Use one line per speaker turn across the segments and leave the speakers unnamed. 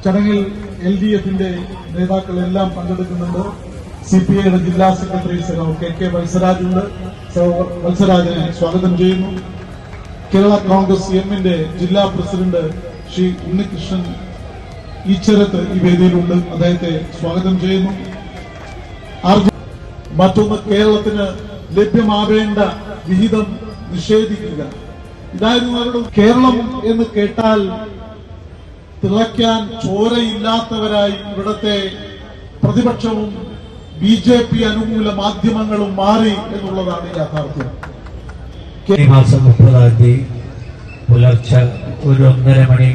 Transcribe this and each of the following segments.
ചടങ്ങിൽ LDFന്റെ നേതാക്കളെല്ലാം പങ്കെടുക്കുന്നുണ്ട്. CPIയുടെ ജില്ലാ സെക്രട്ടറി KK വത്സരാജ് ഉണ്ട്. വത്സരാജിനെ സ്വാഗതം ചെയ്യുന്നു. കേരള കോൺഗ്രസ് എമ്മിന്റെ ജില്ലാ പ്രസിഡന്റ് ശ്രീ ഉണ്ണികൃഷ്ണൻ ഈച്ചരത്ത് ഈ വേദിയിലുണ്ട്. അദ്ദേഹത്തെ സ്വാഗതം ചെയ്യുന്നു. മറ്റൊന്ന്, കേരളത്തിന് ലഭ്യമാവേണ്ട വിഹിതം നിഷേധിക്കുക. ഇതായിരുന്നു അവരുടെ. കേരളം എന്ന് കേട്ടാൽ തിളയ്ക്കാൻ ചോരയില്ലാത്തവരായി ഇവിടത്തെ പ്രതിപക്ഷവും BJP അനുകൂല മാധ്യമങ്ങളും മാറി എന്നുള്ളതാണ് യാഥാർത്ഥ്യം.
ഈ മാസം 30-ാം തീയതി പുലർച്ചെ 1-1:30 മണി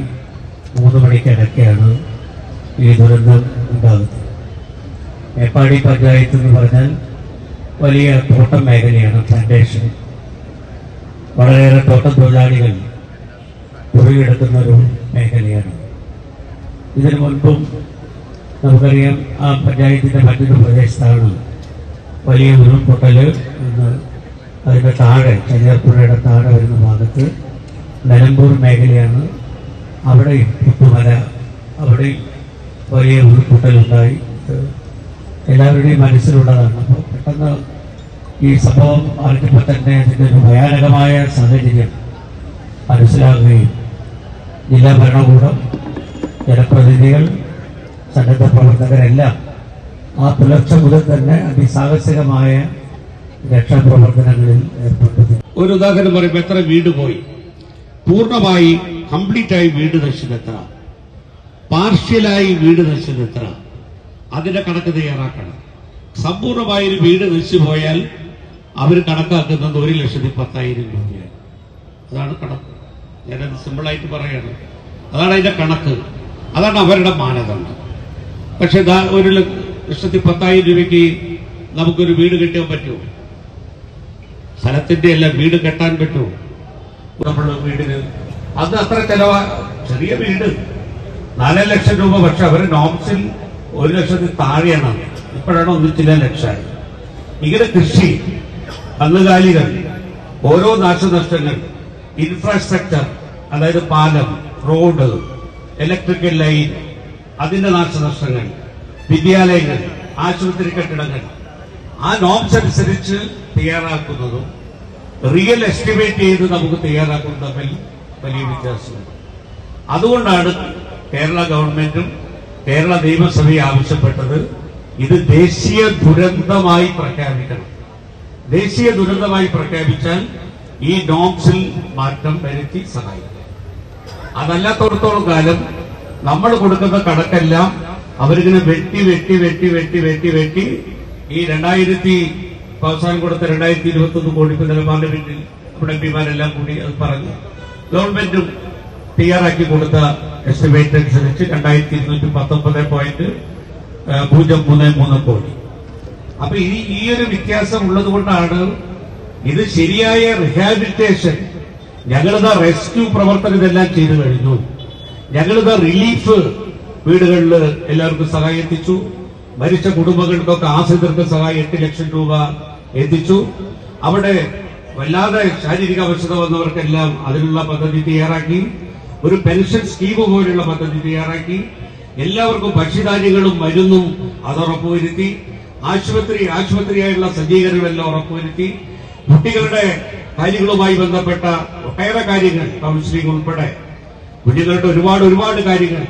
3 മണിക്കിടയ്ക്കാണ് ഈ ദുരന്തം ഉണ്ടാകുന്നത്. മേപ്പാടി പഞ്ചായത്ത് എന്ന് പറഞ്ഞാൽ വലിയ തോട്ടം മേഖലയാണ്, പ്ലാന്റേഷൻ. വളരെയേറെ തോട്ടം തൊഴിലാളികൾ കുറിയെടുക്കുന്ന ഒരു മേഖലയാണ്. ഇതിനു മുൻപും നമുക്കറിയാം, ആ പഞ്ചായത്തിന്റെ മറ്റൊരു പ്രദേശത്താണ് വലിയ ഉരുൾപൊട്ടൽ. അതിന്റെ താഴെ, ചെറിയപ്പുഴയുടെ താഴെ വരുന്ന ഭാഗത്ത് നിലമ്പൂർ മേഖലയാണ്. അവിടെയും പുത്തുമല, അവിടെ വലിയ ഉരുൾപൊട്ടലുണ്ടായി. എല്ലാവരുടെയും മനസ്സിലുള്ളതാണ്. അപ്പോൾ പെട്ടെന്ന് ഈ സംഭവം അറിഞ്ഞപ്പോൾ തന്നെ അതിൻ്റെ ഒരു ഭയാനകമായ സാഹചര്യം മനസ്സിലാകുകയും ജില്ലാ ഭരണകൂടം, ജനപ്രതിനിധികൾ, സന്നദ്ധ പ്രവർത്തകരെല്ലാം ആ പുലർച്ചെ മുതൽ തന്നെ അതിസാഹസികമായ രക്ഷാപ്രവർത്തനങ്ങളിൽ ഏർപ്പെട്ടു.
ഒരു ഉദാഹരണം പറയുമ്പോൾ എത്ര വീട് പോയി, പൂർണ്ണമായി കംപ്ലീറ്റായി വീട് നശിച്ചത് എത്ര, പാർഷ്യലായി വീട് നശിച്ചത് എത്ര, അതിന്റെ കണക്ക് തയ്യാറാക്കണം. സമ്പൂർണമായൊരു വീട് നശിച്ചു പോയാൽ അവർ കണക്കാക്കുന്നത് 1,10,000 രൂപയാണ്. അതാണ് കണക്ക്. ഞാനത് സിമ്പിളായിട്ട് പറയാണ്. അതാണ് അതിന്റെ കണക്ക്, അതാണ് അവരുടെ മാനദണ്ഡം. പക്ഷെ 1,10,000 രൂപയ്ക്ക് നമുക്കൊരു വീട് കെട്ടാൻ പറ്റുമോ? സ്ഥലത്തിന്റെ എല്ലാം വീട് കെട്ടാൻ പറ്റുമോ? നമ്മൾ വീടിന് അത് അത്ര ചെലവാ. ചെറിയ വീട് 4 ലക്ഷം രൂപ. പക്ഷെ അവർ നോംസിൽ 1 ലക്ഷത്തിൽ താഴെയാണ്. ഇപ്പോഴാണ് 1 ലക്ഷമായി. ഇങ്ങനെ കൃഷി, കന്നുകാലികൾ, ഓരോ നാശനഷ്ടങ്ങൾ, ഇൻഫ്രാസ്ട്രക്ചർ, അതായത് പാലം, റോഡ്, ഇലക്ട്രിക്കൽ ലൈൻ, അതിന്റെ നാശനഷ്ടങ്ങൾ, വിദ്യാലയങ്ങൾ, ആശുപത്രി കെട്ടിടങ്ങൾ, ആ നോംസ് അനുസരിച്ച് തയ്യാറാക്കുന്നതും റിയൽ എസ്റ്റിമേറ്റ് ചെയ്ത് നമുക്ക് തയ്യാറാക്കുന്നത് തമ്മിൽ വലിയ വ്യത്യാസമുണ്ട്. അതുകൊണ്ടാണ് കേരള ഗവൺമെന്റും കേരള നിയമസഭയും ആവശ്യപ്പെട്ടത് ഇത് ദേശീയ ദുരന്തമായി പ്രഖ്യാപിക്കണം. ദേശീയ ദുരന്തമായി പ്രഖ്യാപിച്ചാൽ ഈ നോംസിൽ മാറ്റം വരുത്തി സഹായിക്കും. അതല്ലാത്തടത്തോളം കാലം നമ്മൾ കൊടുക്കുന്ന കണക്കെല്ലാം അവരിങ്ങനെ വെട്ടി വെട്ടി വെട്ടി വെട്ടി വെട്ടി വെട്ടി ഈ 2000 അവസാനം കൊടുത്ത 2021 കോടി ഇന്നലെ പാർലമെന്റിൽ നമ്മുടെ MPമാരെല്ലാം കൂടി അത് പറഞ്ഞു. ഗവൺമെന്റും തയ്യാറാക്കി കൊടുത്ത എസ്റ്റിമേറ്റ് അനുസരിച്ച് 2219.033 കോടി. അപ്പൊ ഈ ഒരു വ്യത്യാസം ഉള്ളത് കൊണ്ടാണ് ഇത് ശരിയായ റിഹാബിലിറ്റേഷൻ. ഞങ്ങളിതാ റെസ്ക്യൂ പ്രവർത്തനം ഇതെല്ലാം ചെയ്തു കഴിഞ്ഞു. ഞങ്ങളിതാ റിലീഫ് വീടുകളിൽ എല്ലാവർക്കും സഹായം എത്തിച്ചു. മരിച്ച കുടുംബങ്ങൾക്കൊക്കെ ആശ്രിതർക്ക് സഹായം 8 ലക്ഷം രൂപ എത്തിച്ചു. അവിടെ വല്ലാതെ ശാരീരിക അവശത വന്നവർക്കെല്ലാം അതിനുള്ള പദ്ധതി തയ്യാറാക്കി. ഒരു പെൻഷൻ സ്കീം പോലുള്ള പദ്ധതി തയ്യാറാക്കി. എല്ലാവർക്കും ഭക്ഷ്യധാന്യങ്ങളും മരുന്നും അത് ഉറപ്പുവരുത്തി. ആശുപത്രിയായുള്ള സജ്ജീകരണമെല്ലാം ഉറപ്പുവരുത്തി. കുട്ടികളുടെ കാര്യങ്ങളുമായി ബന്ധപ്പെട്ട ഒട്ടേറെ കാര്യങ്ങൾ, കൌൺസിലിംഗ് ഉൾപ്പെടെ കുഞ്ഞുങ്ങളുടെ ഒരുപാട് കാര്യങ്ങൾ,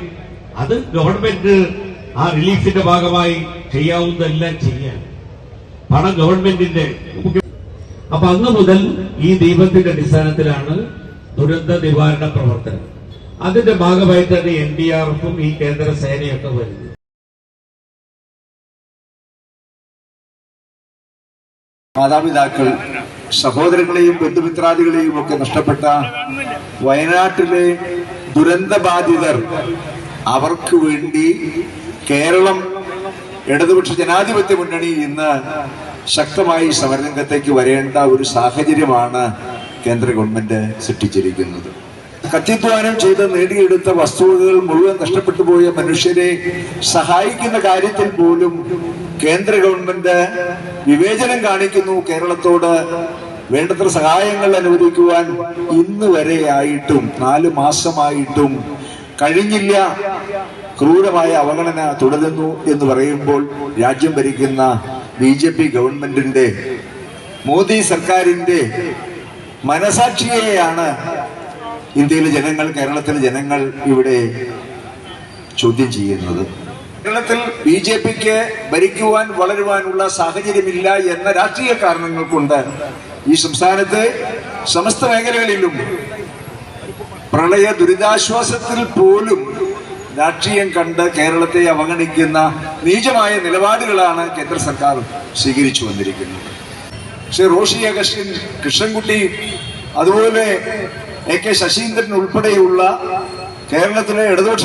അത് ഗവൺമെന്റ് ആ റിലീഫിന്റെ ഭാഗമായി ചെയ്യാവുന്നതെല്ലാം ചെയ്യാൻ പണം ഗവൺമെന്റിന്റെ. അപ്പൊ അന്ന് മുതൽ ഈ ദീപത്തിന്റെ അടിസ്ഥാനത്തിലാണ് ദുരന്ത നിവാരണ പ്രവർത്തനം. അതിന്റെ ഭാഗമായിട്ടാണ് NDRFും ഈ കേന്ദ്ര സേനയൊക്കെ വരുന്നത്.
മാതാപിതാക്കൾ, സഹോദരങ്ങളെയും ബന്ധുമിത്രാദികളെയും ഒക്കെ നഷ്ടപ്പെട്ട വയനാട്ടിലെ ദുരന്തബാധിതർ, അവർക്ക് വേണ്ടി കേരളം ഇടതുപക്ഷ ജനാധിപത്യ മുന്നണി ഇന്ന് ശക്തമായി സമരരംഗത്തേക്ക് വരേണ്ട ഒരു സാഹചര്യമാണ് കേന്ദ്ര ഗവൺമെന്റ് സൃഷ്ടിച്ചിരിക്കുന്നത്. കത്തിധ്വാനം ചെയ്ത് നേടിയെടുത്ത വസ്തുവകകൾ മുഴുവൻ നഷ്ടപ്പെട്ടു പോയ മനുഷ്യരെ സഹായിക്കുന്ന കാര്യത്തിൽ പോലും കേന്ദ്ര ഗവൺമെന്റ് വിവേചനം കാണിക്കുന്നു. കേരളത്തോട് വേണ്ടത്ര സഹായങ്ങൾ അനുവദിക്കുവാൻ ഇന്ന് വരെ ആയിട്ടും 4 മാസമായിട്ടും കഴിഞ്ഞില്ല ക്രൂരമായ അവഗണന തുടരുന്നു എന്ന് പറയുമ്പോൾ രാജ്യം ഭരിക്കുന്ന BJP ഗവൺമെന്റിന്റെ മോദി സർക്കാരിന്റെ മനസാക്ഷിയെയാണ് ഇന്ത്യയിലെ ജനങ്ങൾ, കേരളത്തിലെ ജനങ്ങൾ ഇവിടെ ചോദ്യം ചെയ്യുന്നത്. കേരളത്തിൽ BJPക്ക് ഭരിക്കുവാൻ വളരുവാനുള്ള സാഹചര്യമില്ല എന്ന രാഷ്ട്രീയ കാരണങ്ങൾ കൊണ്ട് ഈ സംസ്ഥാനത്തെ സമസ്ത മേഖലകളിലും പ്രളയ ദുരിതാശ്വാസത്തിൽ പോലും രാഷ്ട്രീയം കണ്ട് കേരളത്തെ അവഗണിക്കുന്ന നീചമായ നിലപാടുകളാണ് കേന്ദ്ര സർക്കാർ സ്വീകരിച്ചു വന്നിരിക്കുന്നത്. ശ്രീ റോഷി അഗസ്റ്റിൻ, കൃഷ്ണൻകുട്ടി, അതുപോലെ AK ശശീന്ദ്രൻ ഉൾപ്പെടെയുള്ള കേരളത്തിലെ ഇടതുപക്ഷ